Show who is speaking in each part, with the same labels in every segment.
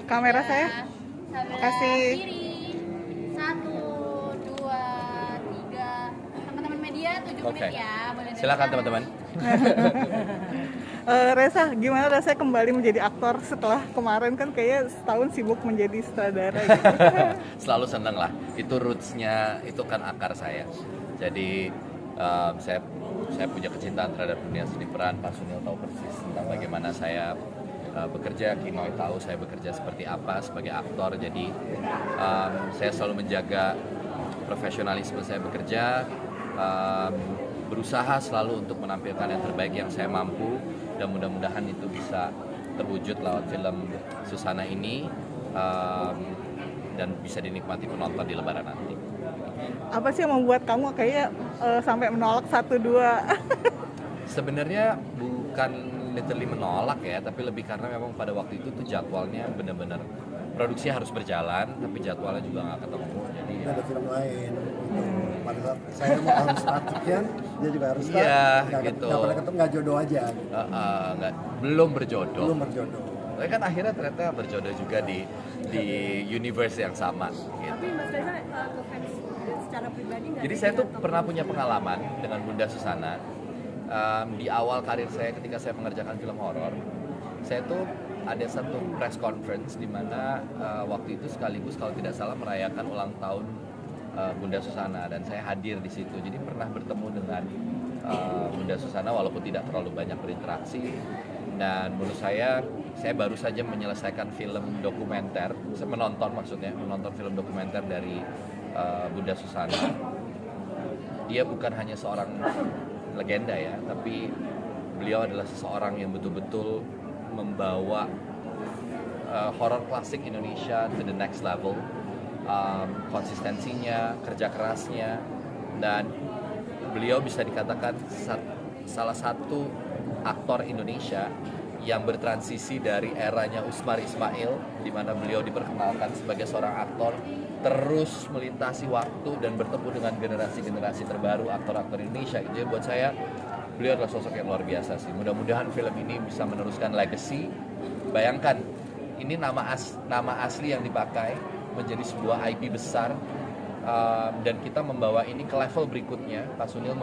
Speaker 1: kamera saya.
Speaker 2: Kamera
Speaker 1: Kasih.
Speaker 2: kiri. 1, 2, 3. Teman-teman media 7
Speaker 3: Oke.
Speaker 2: menit ya. Boleh dari
Speaker 3: Silakan
Speaker 2: sana.
Speaker 3: teman-teman.
Speaker 1: Reza, gimana rasanya kembali menjadi aktor setelah kemarin kan kayak setahun sibuk menjadi sutradara gitu.
Speaker 3: Selalu seneng lah. Itu rootsnya, itu kan akar saya. Jadi saya punya kecintaan terhadap dunia seni peran. Pak Sunil tahu persis tentang bagaimana saya bekerja. Kinoy tahu saya bekerja seperti apa sebagai aktor. Jadi saya selalu menjaga profesionalisme saya bekerja. Berusaha selalu untuk menampilkan yang terbaik yang saya mampu, dan mudah-mudahan itu bisa terwujud lewat film Susana ini, dan bisa dinikmati penonton di Lebaran nanti.
Speaker 1: Apa sih yang membuat kamu kayak sampai menolak 1-2?
Speaker 3: Sebenarnya bukan literally menolak ya, tapi lebih karena memang pada waktu itu tuh jadwalnya benar-benar produksi harus berjalan, tapi jadwalnya juga nggak ketemu. Jadi ya,
Speaker 4: ada film lain gitu. Pada saat saya mau harus start sekian, dia juga harus start.
Speaker 3: Iya,
Speaker 4: Nggak
Speaker 3: gitu.
Speaker 4: pernah ketemu, nggak jodoh aja gitu.
Speaker 3: belum berjodoh.
Speaker 4: Belum berjodoh.
Speaker 3: Tapi kan akhirnya ternyata berjodoh juga di universe yang sama. Gitu.
Speaker 5: Tapi Mas Reza ke fans secara pribadi nggak?
Speaker 3: Jadi saya tuh pernah punya pengalaman dengan Bunda Susana. Di awal karir saya ketika saya mengerjakan film horor, saya tuh ada satu press conference di mana waktu itu sekaligus kalau tidak salah merayakan ulang tahun Bunda Susana, dan saya hadir di situ. Jadi pernah bertemu dengan Bunda Susana walaupun tidak terlalu banyak berinteraksi. Dan menurut saya baru saja menyelesaikan film dokumenter, menonton film dokumenter dari Bunda Susana. Dia bukan hanya seorang legenda ya, tapi beliau adalah seseorang yang betul-betul membawa horor klasik Indonesia to the next level. Konsistensinya, kerja kerasnya, dan beliau bisa dikatakan salah satu aktor Indonesia yang bertransisi dari eranya Usmar Ismail, di mana beliau diperkenalkan sebagai seorang aktor, terus melintasi waktu dan bertemu dengan generasi-generasi terbaru aktor-aktor Indonesia. Jadi buat saya beliau adalah sosok yang luar biasa sih. Mudah-mudahan film ini bisa meneruskan legacy. Bayangkan, ini nama asli yang dipakai menjadi sebuah IP besar, dan kita membawa ini ke level berikutnya. Pak Sunil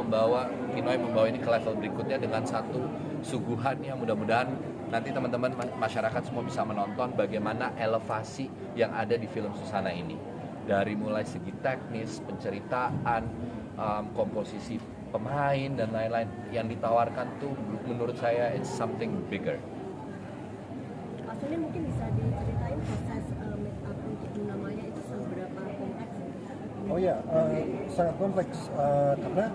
Speaker 3: Kinoy membawa ini ke level berikutnya dengan satu suguhan yang mudah-mudahan nanti teman-teman masyarakat semua bisa menonton bagaimana elevasi yang ada di film Susana ini. Dari mulai segi teknis, penceritaan, komposisi pemain dan lain-lain yang ditawarkan tuh menurut saya it's something bigger.
Speaker 5: Mas Sunil mungkin bisa diceritain proses make up untuk namanya itu seberapa kompleks?
Speaker 4: Oh ya, sangat kompleks karena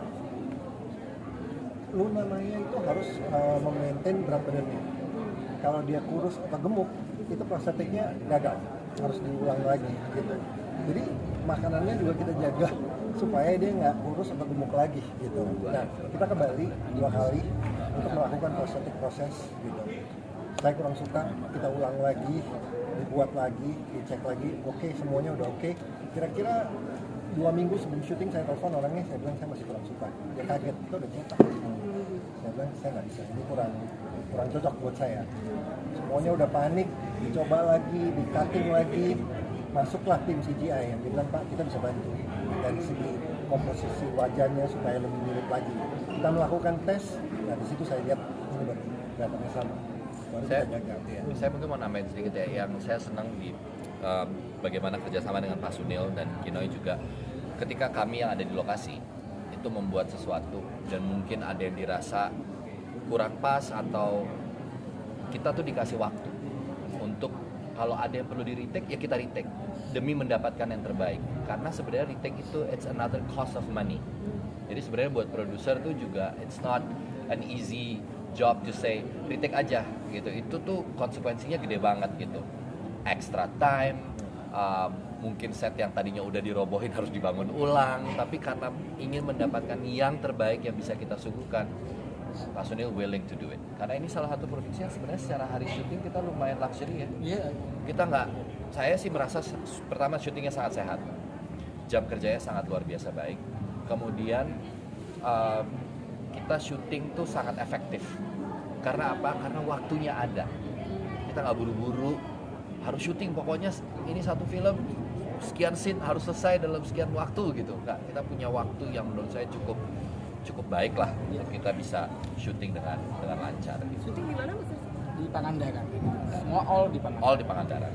Speaker 4: lu namanya itu harus memaintain berat badannya. Kalau dia kurus atau gemuk, itu prostetiknya gagal, harus diulang lagi gitu. Jadi makanannya juga kita jaga supaya dia nggak kurus atau gemuk lagi gitu. Nah, kita ke Bali 2 kali untuk melakukan prostetik proses gitu. Saya kurang suka, kita ulang lagi, dibuat lagi, dicek lagi, oke, semuanya udah oke. Kira-kira 2 minggu sebelum syuting saya telepon orangnya, saya bilang saya masih kurang suka. Dia kaget, itu udah cetak. Saya bilang saya nggak bisa, ini kurang cocok buat saya. Semuanya udah panik, dicoba lagi, di cutting lagi, masuklah tim CGI yang dia bilang, Pak, kita bisa bantu dari segi komposisi wajahnya supaya lebih mirip lagi. Kita melakukan tes, nah di situ saya lihat ini baru kelihatannya sama.
Speaker 3: Saya mungkin mau nambahin sedikit ya, yang saya senang di bagaimana kerjasama dengan Pak Sunil dan Kinoy juga, ketika kami yang ada di lokasi itu membuat sesuatu dan mungkin ada yang dirasa kurang pas atau kita tuh dikasih waktu untuk kalau ada yang perlu di retake ya kita retake demi mendapatkan yang terbaik, karena sebenarnya retake itu it's another cost of money. Jadi sebenarnya buat produser tuh juga it's not an easy job to say retake aja gitu, itu tuh konsekuensinya gede banget gitu, extra time, mungkin set yang tadinya udah dirobohin harus dibangun ulang, tapi karena ingin mendapatkan yang terbaik yang bisa kita suguhkan, Pak Sunil willing to do it. Karena ini salah satu produksi yang sebenarnya secara hari syuting kita lumayan luxury ya.
Speaker 4: Iya.
Speaker 3: Kita saya sih merasa pertama syutingnya sangat sehat, jam kerjanya sangat luar biasa baik. Kemudian kita syuting tuh sangat efektif. Karena apa? Karena waktunya ada. Kita nggak buru-buru, harus syuting, pokoknya ini satu film sekian scene harus selesai dalam sekian waktu gitu. Enggak, kita punya waktu yang menurut saya cukup baik lah untuk kita bisa syuting dengan lancar gitu.
Speaker 5: Syuting di mana Mas?
Speaker 6: Di Pangandaran. Semua all di Pangandaran.
Speaker 3: All di Pangandaran.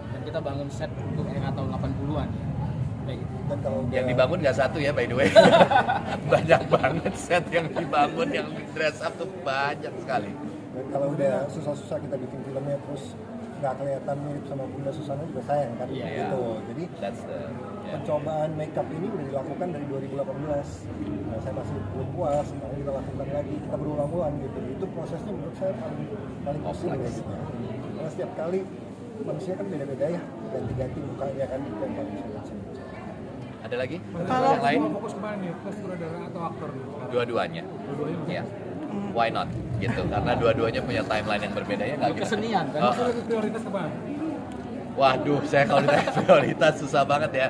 Speaker 6: Dan kita bangun set untuk era tahun 80-an ya. Kayak gitu.
Speaker 4: Dan kalau
Speaker 3: Yang dibangun nggak satu ya, by the way. Banyak banget set yang dibangun, yang dress up tuh banyak sekali.
Speaker 4: dan kalau udah susah-susah kita bikin filmnya terus nggak kelihatan mirip sama Bunda Susana juga sayang kan,
Speaker 6: Iya.
Speaker 4: gitu. Jadi
Speaker 3: That's the
Speaker 4: pencobaan makeup ini udah dilakukan dari 2018. Nah, saya masih belum puas, makanya kita lakukan lagi, kita berulang-ulang gitu. Itu prosesnya menurut saya paling pusing ya gitu. Karena setiap kali manusia kan beda-beda ya, ganti-ganti mukanya kan, itu yang paling sulit.
Speaker 3: Ada lagi?
Speaker 1: Kalau-
Speaker 3: Yang lain?
Speaker 7: Fokus kemana nih? Ke sutradara atau aktor nih?
Speaker 3: Dua-duanya.
Speaker 7: Dua-duanya.
Speaker 3: Ya. Why not? Gitu. Karena dua-duanya punya timeline yang berbeda ya nggak gitu.
Speaker 6: Kesenian kan.
Speaker 3: Oh,
Speaker 7: Maksudnya prioritas kemana?
Speaker 3: Waduh, saya kalau ditanya prioritas susah banget ya.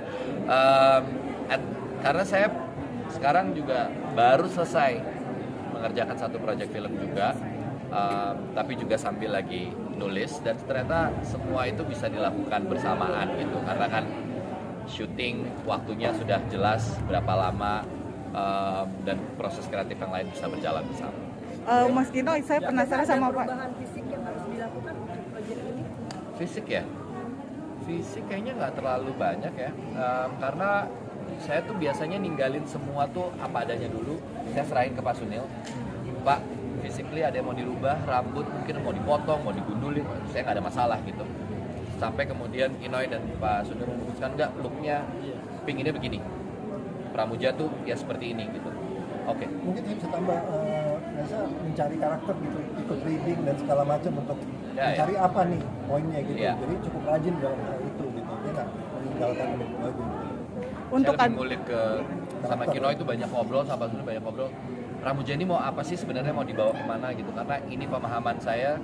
Speaker 3: Karena saya sekarang juga baru selesai mengerjakan satu proyek film juga, tapi juga sambil lagi nulis, dan ternyata semua itu bisa dilakukan bersamaan gitu. Karena kan syuting waktunya sudah jelas berapa lama, dan proses kreatif yang lain bisa berjalan bersama.
Speaker 1: Mas Gino, saya penasaran sama Pak.
Speaker 5: Perubahan fisik yang harus dilakukan untuk proyek ini.
Speaker 3: Fisik ya? Fisik kayaknya nggak terlalu banyak ya, karena saya tuh biasanya ninggalin semua tuh apa adanya dulu. Saya serahin ke Pak Sunil, Pak, physically ada yang mau dirubah, rambut mungkin mau dipotong, mau digundulin, saya nggak ada masalah gitu. Sampai kemudian Inoy dan Pak Sunil memutuskan nggak, looknya pinginnya begini, Pramuja tuh ya seperti ini gitu. Oke.
Speaker 4: Mungkin saya bisa tambah, biasa mencari karakter gitu, ikut reading dan segala macam untuk
Speaker 3: Ya,
Speaker 4: mencari apa nih poinnya gitu.
Speaker 3: Ya.
Speaker 4: Jadi cukup rajin dalam hal itu gitu. Dia nggak meninggalkan itu lagi.
Speaker 1: Untuk
Speaker 3: Saya lebih ngulik ke sama Kino itu banyak ngobrol, sama Pak Sunil banyak ngobrol. Pramuja ini mau apa sih sebenarnya, mau dibawa kemana gitu, karena ini pemahaman saya,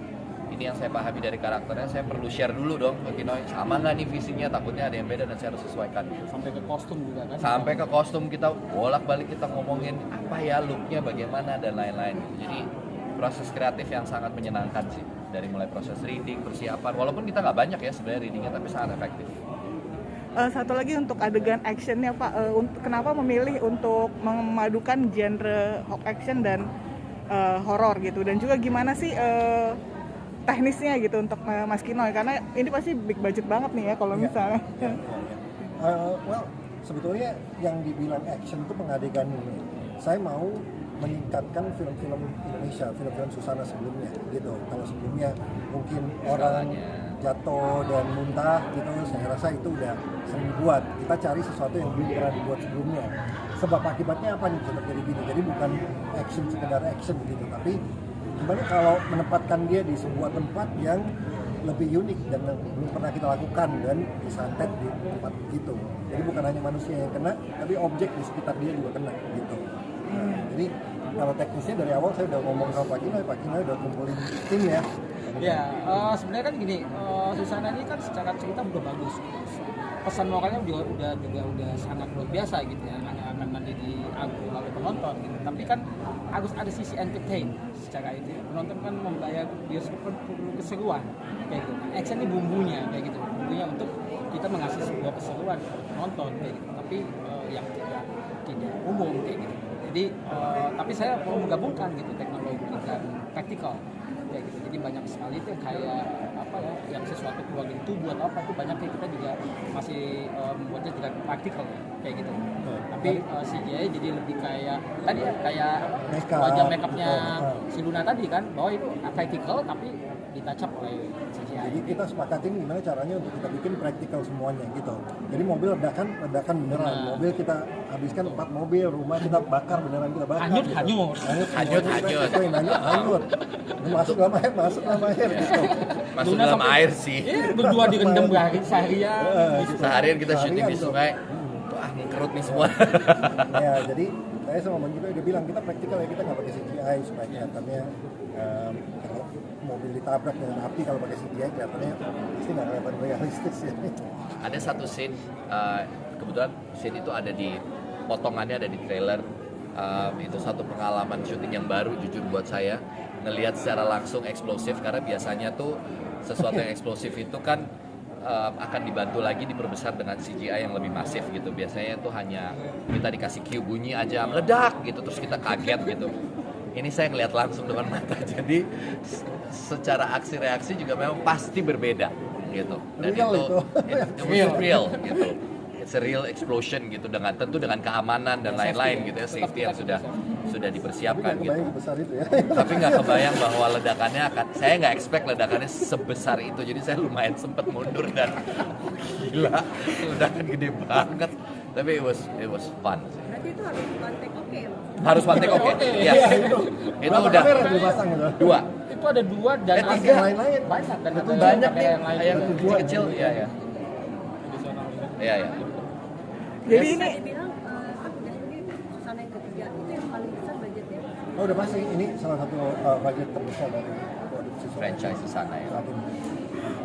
Speaker 3: ini yang saya pahami dari karakternya, saya perlu share dulu dong ke Kino, sama nggak nih visinya, takutnya ada yang beda dan saya harus sesuaikan.
Speaker 6: Sampai ke kostum juga kan.
Speaker 3: Sampai ke kostum kita bolak-balik kita ngomongin apa ya looknya bagaimana dan lain-lain. Jadi proses kreatif yang sangat menyenangkan sih, dari mulai proses reading, persiapan, walaupun kita nggak banyak ya sebenarnya readingnya, tapi sangat efektif.
Speaker 1: Satu lagi untuk adegan actionnya Pak, kenapa memilih untuk memadukan genre action dan horor gitu, dan juga gimana sih teknisnya gitu untuk Mas Kino, karena ini pasti big budget banget nih ya kalau misalnya.
Speaker 4: Well, sebetulnya yang dibilang action itu pengadegan ini. Saya mau meningkatkan film-film Indonesia, film-film Susana sebelumnya gitu. Kalau sebelumnya mungkin orang jatuh dan muntah gitu, saya rasa itu udah sering dibuat. Kita cari sesuatu yang belum pernah dibuat sebelumnya. Sebab akibatnya apa nih bisa terjadi gini. Jadi bukan action sekedar action gitu, tapi gimana kalau menempatkan dia di sebuah tempat yang lebih unik dan belum pernah kita lakukan dan disantet di tempat itu. Jadi bukan hanya manusia yang kena, tapi objek di sekitar dia juga kena gitu. Jadi kalau teknisnya dari awal saya udah ngomong sama Pak Kino udah kumpulin tim ya.
Speaker 6: Ya, sebenarnya kan gini, Susana ini kan secara cerita udah bagus. Pesan moralnya udah sangat luar biasa gitu ya, akan nanti diakui oleh penonton gitu. Tapi kan harus ada sisi entertain secara itu. Penonton kan membayar bioskop kan perlu keseruan kayak gitu. Action ini bumbunya kayak gitu, bumbunya untuk kita mengasih sebuah keseruan penonton kayak gitu. Tapi yang tidak umum kayak gitu. Jadi tapi saya mau menggabungkan gitu teknologi dan praktikal kayak gitu. Jadi banyak sekali itu kayak apa ya, yang sesuatu keluar dari tubuh atau apa itu banyak kita juga masih membuatnya tidak praktikal ya, kayak gitu. Tapi CGI jadi lebih kayak tadi ya, kayak
Speaker 4: Makeup,
Speaker 6: wajah makeupnya
Speaker 4: betul.
Speaker 6: si Luna tadi kan, bahwa itu praktikal tapi ditacap oleh CGI.
Speaker 4: Jadi kita sepakatin gimana caranya untuk kita bikin praktikal semuanya gitu. Jadi mobil ledakan beneran.
Speaker 6: Nah.
Speaker 4: Mobil kita habiskan 4 mobil, rumah kita bakar beneran kita bakar.
Speaker 6: Hanyut,
Speaker 4: gitu.
Speaker 6: hanyut.
Speaker 3: Hanyut.
Speaker 4: Hanyut. Masuk dalam air gitu.
Speaker 3: Masuk
Speaker 6: Luna
Speaker 3: dalam
Speaker 6: sampai-
Speaker 3: air sih.
Speaker 6: Berdua direndam seharian.
Speaker 4: Gitu.
Speaker 3: Seharian kita syuting di
Speaker 4: Seharian tuh.
Speaker 3: sungai, wah mengkerut nih semua.
Speaker 4: Ya, jadi saya sama Bang Gino udah bilang kita praktikal ya, kita nggak pakai CGI supaya kelihatannya kalau mobil ditabrak dengan api, kalau pakai CGI kelihatannya pasti nggak kelihatan realistis ya.
Speaker 3: Ada satu scene, kebetulan scene itu ada di potongannya, ada di trailer. Itu satu pengalaman syuting yang baru jujur buat saya, ngelihat secara langsung eksplosif, karena biasanya tuh sesuatu yang eksplosif itu kan akan dibantu lagi diperbesar dengan CGI yang lebih masif gitu. Biasanya itu hanya kita dikasih cue bunyi aja meledak gitu terus kita kaget gitu. Ini saya ngelihat langsung dengan mata, jadi secara aksi reaksi juga memang pasti berbeda gitu. Dan
Speaker 4: Real itu.
Speaker 3: it was real gitu. It's a real explosion gitu, dengan tentu dengan keamanan dan lain-lain gitu ya, safety yang sudah dipersiapkan gitu.
Speaker 4: Kebayang besar itu ya.
Speaker 3: Tapi nggak kebayang bahwa ledakannya saya nggak expect ledakannya sebesar itu, jadi saya lumayan sempet mundur dan gila, ledakan gede banget. Tapi it was fun.
Speaker 5: Berarti itu harus one take oke ya?
Speaker 3: Harus one take oke. Iya. Itu
Speaker 4: Berapa
Speaker 3: udah
Speaker 4: kamera dipasang gitu?
Speaker 3: 2.
Speaker 6: Itu ada 2 dan
Speaker 3: tiga.
Speaker 6: ada
Speaker 4: Lain-lain.
Speaker 6: banyak dan ada
Speaker 3: Banyak nih
Speaker 6: yang lain.
Speaker 3: yang kecil-kecil. Iya.
Speaker 1: Jadi
Speaker 5: Bisa
Speaker 1: ini
Speaker 5: dibilang kan udah ini Susana yang ketiga, itu yang paling besar budgetnya.
Speaker 4: Oh udah pasti ini salah satu budget terbesar dari produksi
Speaker 3: Franchise di sana ya.
Speaker 4: saat ini.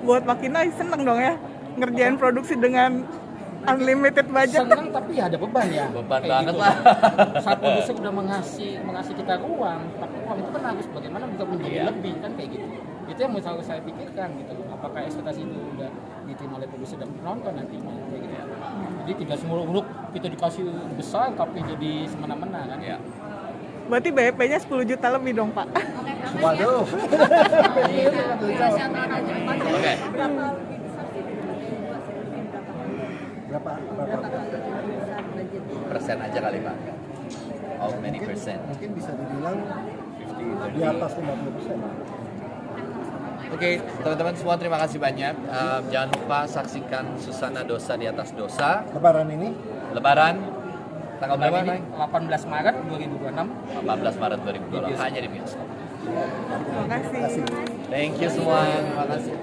Speaker 1: buat Pak Kina seneng dong ya ngerjain produksi dengan unlimited budget.
Speaker 6: Senang tapi ya ada beban ya.
Speaker 3: Beban
Speaker 6: Kayak
Speaker 3: banget
Speaker 6: gitu.
Speaker 3: lah.
Speaker 6: Saat produser udah mengasih kita ruang, tapi ruang itu kan harus bagaimana bisa menjadi
Speaker 3: Iya.
Speaker 6: lebih kan kayak gitu. Itu yang selalu saya pikirkan gitu. Apakah ekspektasi itu udah diterima oleh produser dan penonton nantinya kayak gitu. Jadi tidak semuluk-muluk kita dikasih besar tapi jadi semena-mena kan.
Speaker 3: Iya.
Speaker 1: Berarti BEP-nya 10 juta lebih dong Pak.
Speaker 4: Waduh.
Speaker 3: Oke.
Speaker 5: Berapa lebih besar sih dibanding dua sebelumnya, berapa besar budgetnya?
Speaker 3: Persen aja kali Pak. How many
Speaker 4: Mungkin-
Speaker 3: percent?
Speaker 4: Mungkin bisa dibilang
Speaker 3: 50,
Speaker 4: di atas 50%.
Speaker 3: Oke, teman-teman semua terima kasih banyak. Jangan lupa saksikan Susana Dosa di Atas Dosa.
Speaker 4: Lebaran ini
Speaker 3: Lebaran tanggal berapa?
Speaker 6: Ini
Speaker 3: Nay?
Speaker 6: 18 Maret 2026.
Speaker 3: 18 Maret 2022 hanya di bioskop.
Speaker 1: Terima kasih.
Speaker 3: Thank you semua. Terima kasih.